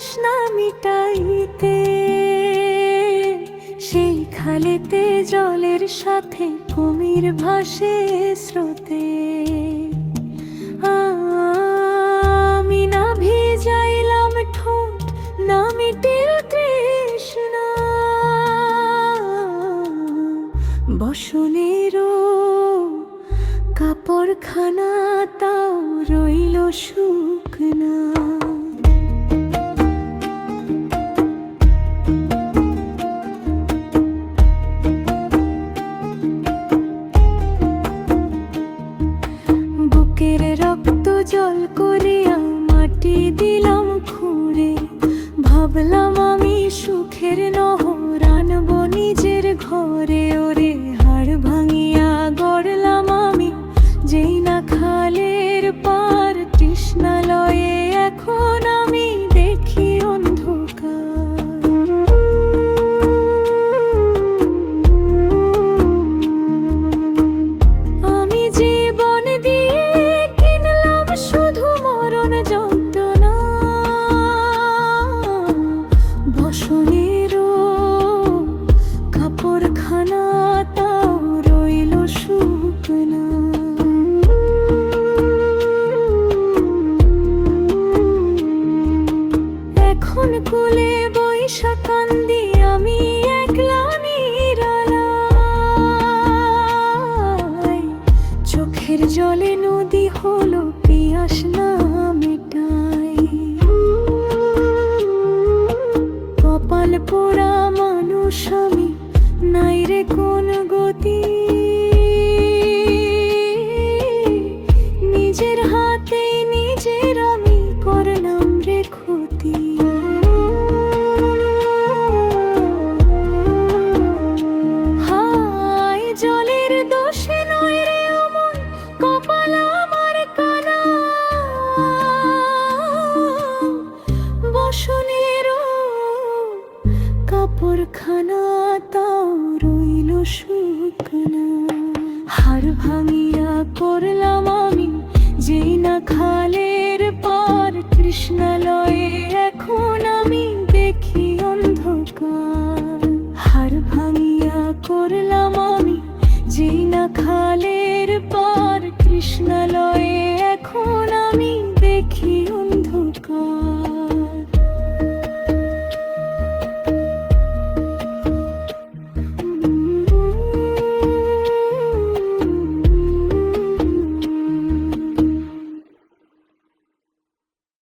তৃষ্ণা মিটাইতে। সেই খালেতে জলের সাথে কুমির ভাসে স্রোতে। আমি না ভিজাইলাম ঠোঁট, না মিটিল তৃষ্ণা। বসনেরও কাপড়খানা তাও রইল শুকনা। বুকের রক্ত জল করিয়া মাটি দিলাম খুঁড়ে। ভাবলাম আমি সুখের নহর আনব নিজের ঘরে। ওরে হাড় ভাঙিয়া গড়লাম আমি যেই না খালের পার। তৃষ্ণালয়ে এখন আমি দেখি অন্ধকার। আমি জীবন দিয়ে কিনলাম শুধু মরণ যন্ত্রণা। বসনেরও কাপড়খানা তাও রইল শুকনা। এখন কোলে বৈশা কান্দি আমি একলা নিরালায়। চোখের জলে নদী হলো পিয়াস না মেটাই। কপাল পোড়া মানুষ আমি, নাই রে কোন গতি। নিজের হাতেই নিজের আমি করলাম রে ক্ষতি। হায় জলের দোষে নয় রে অমন কপাল আমার কানা। বসনেরও কাপড়খানা তাও রইল শুকনা। হাড় ভাঙিয়া করলাম আমি যেই না খালের পার। তৃষ্ণালয়ে এখন আমি দেখি অন্ধকার। হাড় ভাঙিয়া করলাম আমি যেই না খালের পার। তৃষ্ণালয়ে এখন আমি দেখি অন্ধকার।